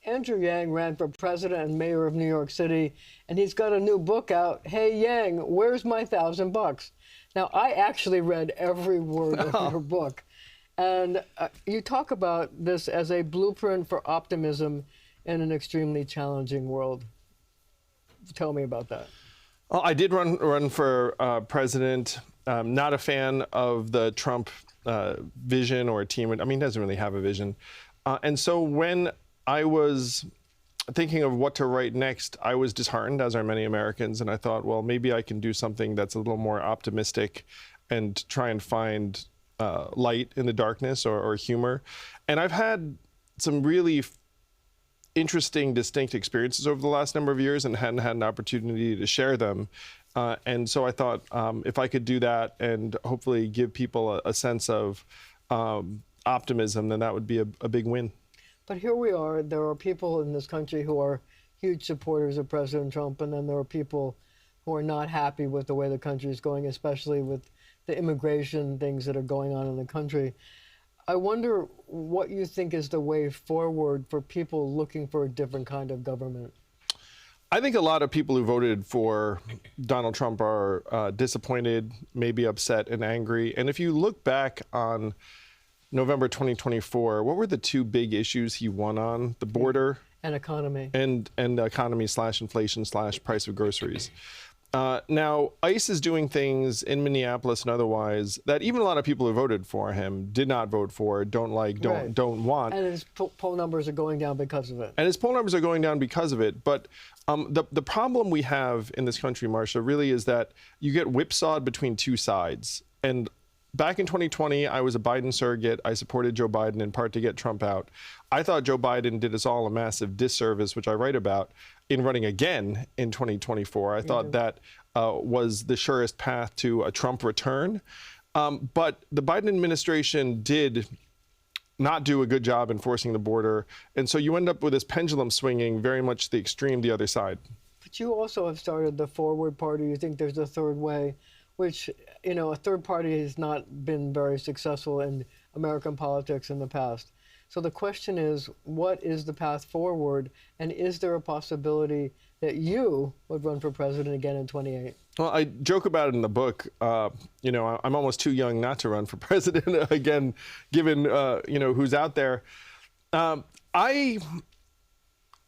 Andrew Yang ran for president and mayor of New York City, and he's got a new book out. Hey, Yang, where's my $1,000? Now, I actually read every word of your book, and you talk about this as a blueprint for optimism in an extremely challenging world. Tell me about that. Well, I did run for president. Not a fan of the Trump vision or team. I mean, he doesn't really have a vision. And so when I was thinking of what to write next, I was disheartened, as are many Americans, and I thought, well, maybe I can do something that's a little more optimistic and try and find light in the darkness or humor. And I've had some really interesting, distinct experiences over the last number of years and hadn't had an opportunity to share them. And so I thought if I could do that and hopefully give people a sense of optimism, then that would be a big win. But here we are. There are people in this country who are huge supporters of President Trump, and then there are people who are not happy with the way the country is going, especially with the immigration things that are going on in the country. I wonder what you think is the way forward for people looking for a different kind of government. I think a lot of people who voted for Donald Trump are disappointed, maybe upset and angry. And if you look back on November 2024, what were the two big issues he won on? The border and economy. And economy / inflation / price of groceries. Now, ICE is doing things in Minneapolis and otherwise that even a lot of people who voted for him did not vote for, don't like, don't want. And his poll numbers are going down because of it. And his poll numbers are going down because of it. But the problem we have in this country, Marcia, really is that you get whipsawed between two sides. And back in 2020, I was a Biden surrogate. I supported Joe Biden in part to get Trump out. I thought Joe Biden did us all a massive disservice, which I write about, in running again in 2024. I thought that was the surest path to a Trump return. But the Biden administration did not do a good job enforcing the border. And so you end up with this pendulum swinging very much the extreme, the other side. But you also have started the Forward Party. You think there's a third way, which, you know, a third party has not been very successful in American politics in the past. So the question is, what is the path forward? And is there a possibility that you would run for president again in 28? Well, I joke about it in the book. You know, I'm almost too young not to run for president again, given, you know, who's out there. I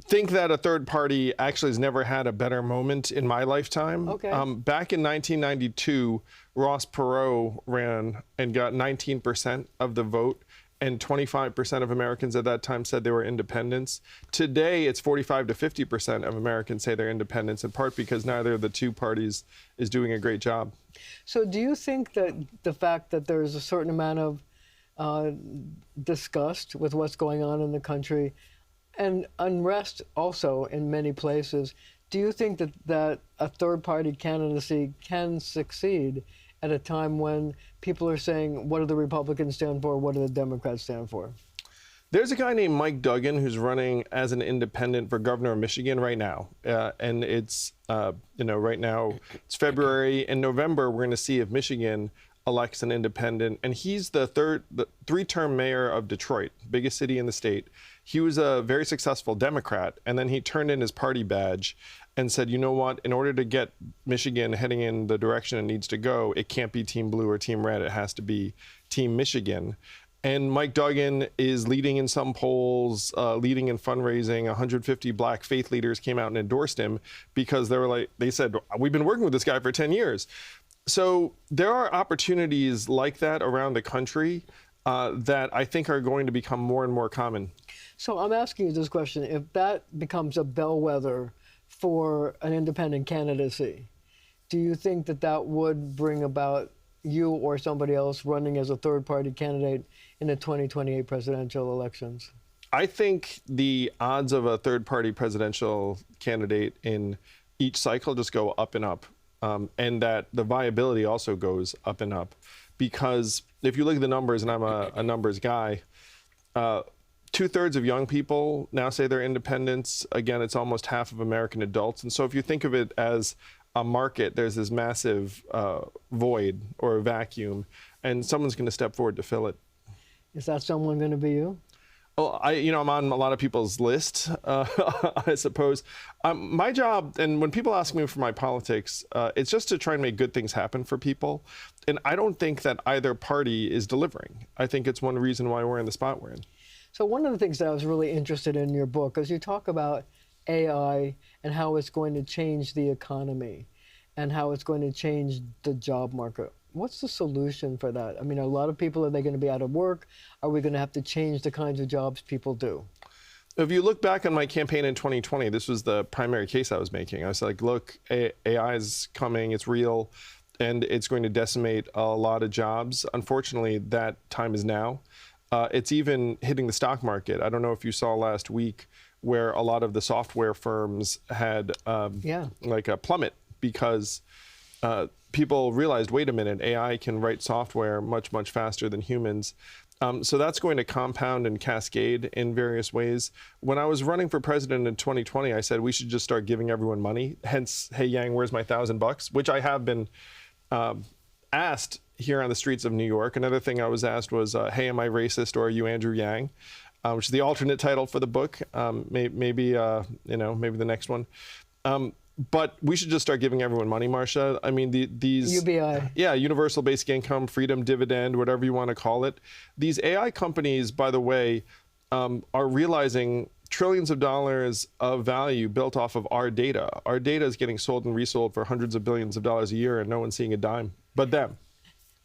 think that a third party actually has never had a better moment in my lifetime. Okay. Back in 1992, Ross Perot ran and got 19% of the vote, and 25% of Americans at that time said they were independents. Today, it's 45 to 50% of Americans say they're independents, in part because neither of the two parties is doing a great job. So do you think that the fact that there's a certain amount of disgust with what's going on in the country and unrest also in many places, do you think that a third-party candidacy can succeed at a time when people are saying, what do the Republicans stand for, what do the Democrats stand for? There's a guy named Mike Duggan who's running as an independent for governor of Michigan right now. And it's, you know, right now it's February. In November, we're going to see if Michigan elects an independent. And he's the three-term mayor of Detroit, biggest city in the state. He was a very successful Democrat, and then he turned in his party badge and said, you know what, in order to get Michigan heading in the direction it needs to go, it can't be Team Blue or Team Red, it has to be Team Michigan. And Mike Duggan is leading in some polls, leading in fundraising. 150 black faith leaders came out and endorsed him because they said, we've been working with this guy for 10 years. So there are opportunities like that around the country that I think are going to become more and more common. So I'm asking you this question. If that becomes a bellwether for an independent candidacy, do you think that that would bring about you or somebody else running as a third-party candidate in the 2028 presidential elections? I think the odds of a third-party presidential candidate in each cycle just go up and up, and that the viability also goes up and up. Because if you look at the numbers, and I'm a numbers guy, 2/3 of young people now say they're independents. Again, it's almost half of American adults. And so if you think of it as a market, there's this massive void or a vacuum, and someone's going to step forward to fill it. Is that someone going to be you? Well, I'm on a lot of people's list, I suppose. My job, and when people ask me for my politics, it's just to try and make good things happen for people. And I don't think that either party is delivering. I think it's one reason why we're in the spot we're in. So one of the things that I was really interested in your book is you talk about AI and how it's going to change the economy and how it's going to change the job market. What's the solution for that? I mean, a lot of people, are they going to be out of work? Are we going to have to change the kinds of jobs people do? If you look back on my campaign in 2020, this was the primary case I was making. I was like, look, AI is coming, it's real, and it's going to decimate a lot of jobs. Unfortunately, that time is now. It's even hitting the stock market. I don't know if you saw last week where a lot of the software firms had like a plummet because people realized, wait a minute, AI can write software much, much faster than humans. So that's going to compound and cascade in various ways. When I was running for president in 2020, I said we should just start giving everyone money. Hence, hey Yang, where's my $1,000? Which I have been asked here on the streets of New York. Another thing I was asked was, hey, am I racist or are you Andrew Yang? Which is the alternate title for the book. Maybe the next one. But we should just start giving everyone money, Marcia. I mean, these UBI. Yeah, universal basic income, freedom dividend, whatever you want to call it. These AI companies, by the way, are realizing trillions of dollars of value built off of our data. Our data is getting sold and resold for hundreds of billions of dollars a year, and no one's seeing a dime but them.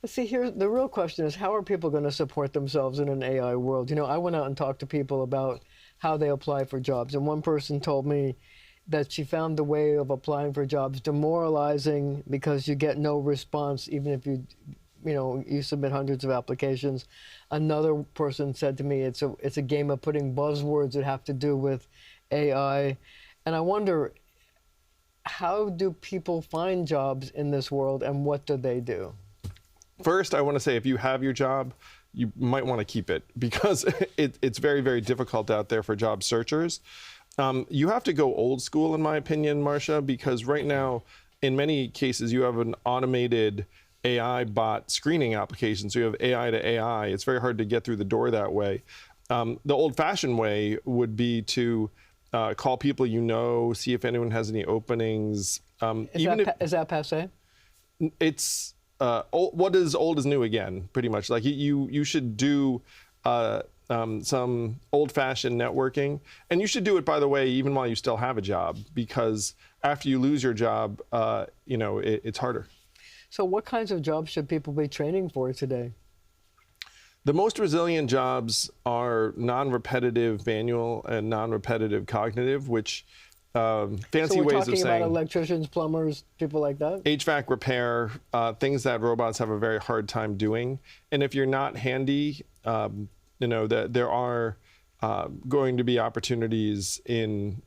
See, here, the real question is, how are people going to support themselves in an AI world? You know, I went out and talked to people about how they apply for jobs, and one person told me that she found the way of applying for jobs demoralizing because you get no response, even if you submit hundreds of applications. Another person said to me, it's a game of putting buzzwords that have to do with AI. And I wonder, how do people find jobs in this world, and what do they do? First, I want to say, if you have your job, you might want to keep it, because it's very, very difficult out there for job searchers. You have to go old school, in my opinion, Marcia, because right now, in many cases, you have an automated AI bot screening application. So you have AI to AI. It's very hard to get through the door that way. The old-fashioned way would be to call people you know, see if anyone has any openings. Is that passé? It's what is old is new again, pretty much. Like you should do some old-fashioned networking, and you should do it, by the way, even while you still have a job, because after you lose your job, it's harder. So what kinds of jobs should people be training for today? The most resilient jobs are non-repetitive manual and non-repetitive cognitive, which fancy ways of saying. So we're talking about electricians, plumbers, people like that? HVAC repair, things that robots have a very hard time doing. And if you're not handy, that there are going to be opportunities in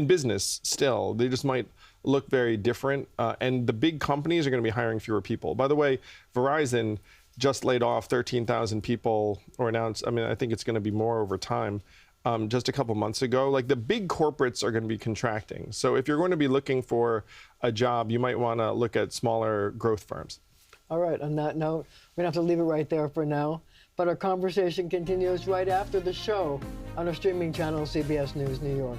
business still. They just might look very different. And the big companies are going to be hiring fewer people. By the way, Verizon just laid off 13,000 people, or announced, I think it's going to be more over time, just a couple months ago. Like, the big corporates are going to be contracting. So if you're going to be looking for a job, you might want to look at smaller growth firms. All right, on that note, we're going to have to leave it right there for now. But our conversation continues right after the show on our streaming channel, CBS News New York.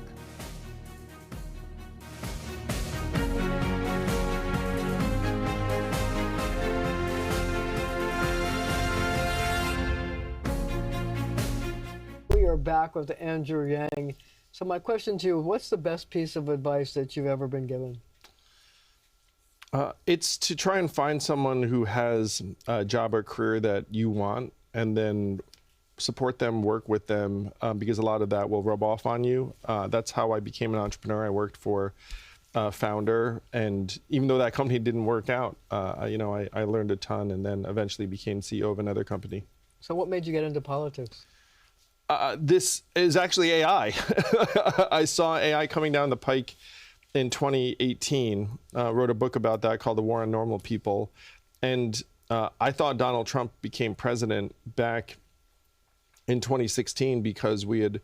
We are back with Andrew Yang. So my question to you, what's the best piece of advice that you've ever been given? It's to try and find someone who has a job or career that you want, and then support them, work with them, because a lot of that will rub off on you. That's how I became an entrepreneur. I worked for a founder, and even though that company didn't work out, I learned a ton, and then eventually became CEO of another company. So what made you get into politics? This is actually AI. I saw AI coming down the pike in 2018, wrote a book about that called The War on Normal People. And I thought Donald Trump became president back in 2016 because we had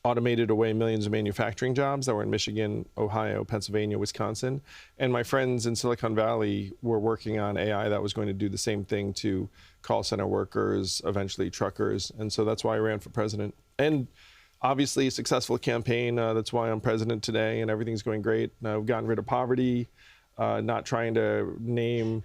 automated away millions of manufacturing jobs that were in Michigan, Ohio, Pennsylvania, Wisconsin. And my friends in Silicon Valley were working on AI that was going to do the same thing to call center workers, eventually truckers. And so that's why I ran for president. And obviously a successful campaign. That's why I'm president today, and everything's going great. I've gotten rid of poverty, not trying to name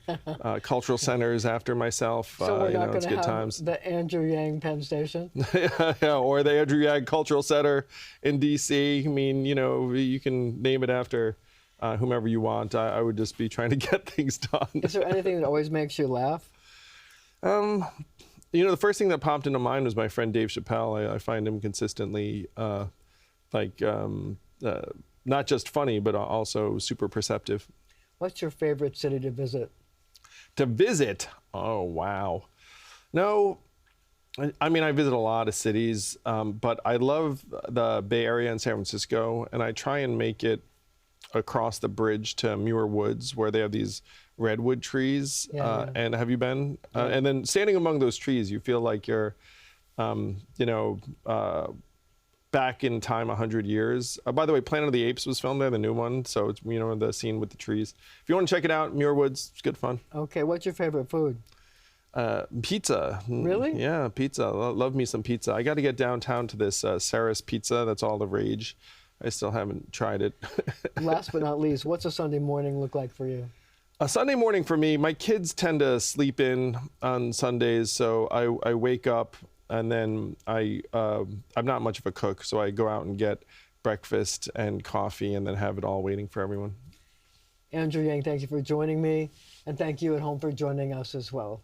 cultural centers after myself. So we're not going it's to good have times. the Andrew Yang Penn Station? Yeah, or the Andrew Yang Cultural Center in D.C. I mean, you can name it after whomever you want. I would just be trying to get things done. Is there anything that always makes you laugh? The first thing that popped into mind was my friend Dave Chappelle. I find him consistently not just funny, but also super perceptive. What's your favorite city to visit? To visit? Oh, wow. No, I mean, I visit a lot of cities, but I love the Bay Area and San Francisco, and I try and make it across the bridge to Muir Woods, where they have these redwood trees. Yeah. And have you been? And then standing among those trees, you feel like you're, back in time 100 years. By the way, Planet of the Apes was filmed there, the new one. So it's, the scene with the trees. If you want to check it out, Muir Woods, it's good fun. Okay, what's your favorite food? Pizza. Really? Yeah, pizza. Love me some pizza. I got to get downtown to this Sarah's Pizza. That's all the rage. I still haven't tried it. Last but not least, what's a Sunday morning look like for you? A Sunday morning for me, my kids tend to sleep in on Sundays, so I wake up and then I'm not much of a cook, so I go out and get breakfast and coffee and then have it all waiting for everyone. Andrew Yang, thank you for joining me, and thank you at home for joining us as well.